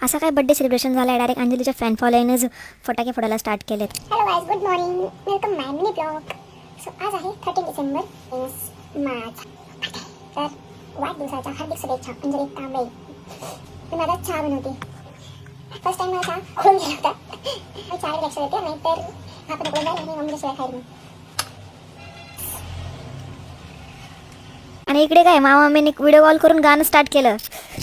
असा काय birthday celebration झाला आहे, डायरेक्ट अंजलीच्या फॅन फॉलोईंगनेच फटाके फोडायला स्टार्ट केलेत. Hello guys, good morning, welcome my mini blog. So आज आहे 13 डिसेंबर माझा तर वाढदिवसाच्या हार्दिक शुभेच्छा अंजली तांबे. मी माझा चहा बनवते. फर्स्ट टाइम मला चहा खोलून गेला होता. मी चहा लक्ष देते, नाही तर आपण नको जाईल आणि मम्मीला शिवाय खाईल. आणि इकडे काय मामा मम्मीने व्हिडिओ कॉल करून गाणं स्टार्ट केलं.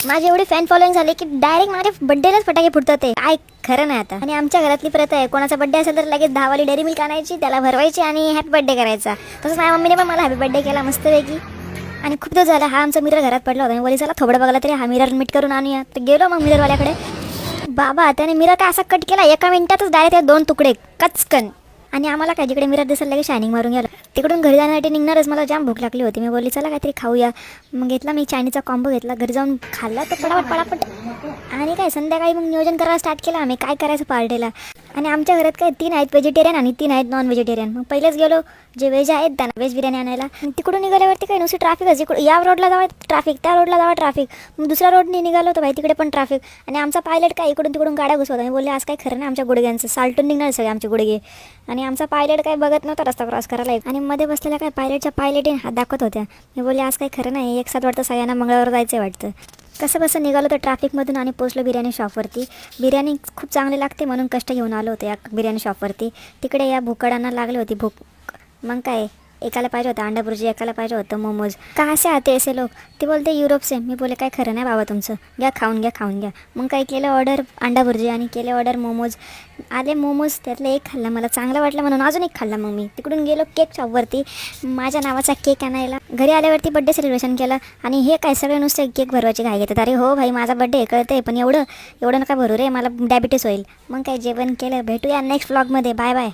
माझे एवढे फॅन फॉलोईंग झाले की डायरेक्ट माझ्या बड्डेलाच फटाके फुटतात. ते काय खरं नाही आता. आणि आमच्या घरातली प्रथा आहे, कोणाचा बड्डे असेल तर लगेच 10 वाली डेअरी मिल्क आणायची, त्याला भरवायची आणि हॅपी बड्डे करायचा. तसंच माझ्या मम्मीने पण मला हॅपी बड्डे केला मस्तपैकी. आणि खूप दिवस झाला हा आमचा मिरर घरात पडला होता. मी बोली चला थोडं बघायला तरी हा मिरर मीट करून आणूया. तर गेलो मग मिररवाल्याकडे. बाबा त्याने मिरर काय असा कट केला, एका मिनिटातच डायरेक्ट 2 तुकडे कचकन. आणि आम्हाला काय जिकडे मिरर दिसायला लगेच शायनिंग मारून गेलं. तिकडून घरी जाण्यासाठी निघणारच मला जाम भूक लागली होती. मी बोलली चला काहीतरी खाऊया. मग घेतला मी चायनीजचा कॉम्बो घेतला. घरी जाऊन खाल्ला तर पटापट. आणि काय संध्याकाळी मग नियोजन करायला स्टार्ट केलं आम्ही काय करायचं पार्टीला. आणि आमच्या घरात काय 3 आहेत व्हेजिटेरियन आणि 3 आहेत नॉन व्हेजिटेरियन. मग पहिलेच गेलो जे व्हेज आहेत त्यांना व्हेज बिर्याणी आणायला. तिकडून निघाल्यावरती काय नुसती ट्रॅफिकच. इकडे या रोडला जावा ट्रॅफिक, त्या रोडला जावा ट्रॅफिक. मग दुसऱ्या रोडने निघालो तर भाई तिकडे पण ट्रॅफिक. आणि आमचा पायलट काय इकडून तिकडून गाड्या घुसवता. मी बोलले आज काय खरं नाही आमच्या गुडघ्यांचं, सालटून निघणार सगळे आमचे गुडघे. आणि आमचा पायलट काय बघत नव्हता रस्ता क्रॉस करायला. आणि मध्ये बसलेल्या काय पायलटच्या पायलटीने हात दाखवत होत्या. मी बोलले आज काय खरं नाही, एक साथ वाटतं सगळ्यांना मंगळवार जायचं वाटतं. कसं बसं निघालो तर ट्रॅफिकमधून आणि पोचलो बिर्याणी शॉपवरती. बिर्याणी खूप चांगली लागते म्हणून कष्ट घेऊन आलो होतो या बिर्याणी शॉपवरती. तिकडे या भुकडांना लागली होती भूक. मग काय एकाला पाहिजे होतं अंडा भुर्जी, एकाला पाहिजे होतं मोमोज. कहाँ से आते ऐसे लोक. ते बोलते युरोप से. मी बोले काय खरं नाही बाबा तुमचं, घ्या खाऊन घ्या. मग काय केलं ऑर्डर अंडा भुर्जी आणि केले ऑर्डर मोमोज. आले मोमोज, त्यातलं एक खाल्ला, मला चांगलं वाटलं म्हणून अजून एक खाल्ला. मग मी तिकडून गेलो केक शॉपवरती माझ्या नावाचा केक आणायला. घरी आल्यावरती बड्डे सेलिब्रेशन केलं. आणि हे काय सगळे नुसते केक भरवायचे घाई घेतात. अरे हो भाई माझा बड्डे कळते, पण एवढं नका भरू रे, मला डायबिटीस होईल. मग काय जेवण केलं. भेटूया नेक्स्ट व्लॉगमध्ये. Bye bye.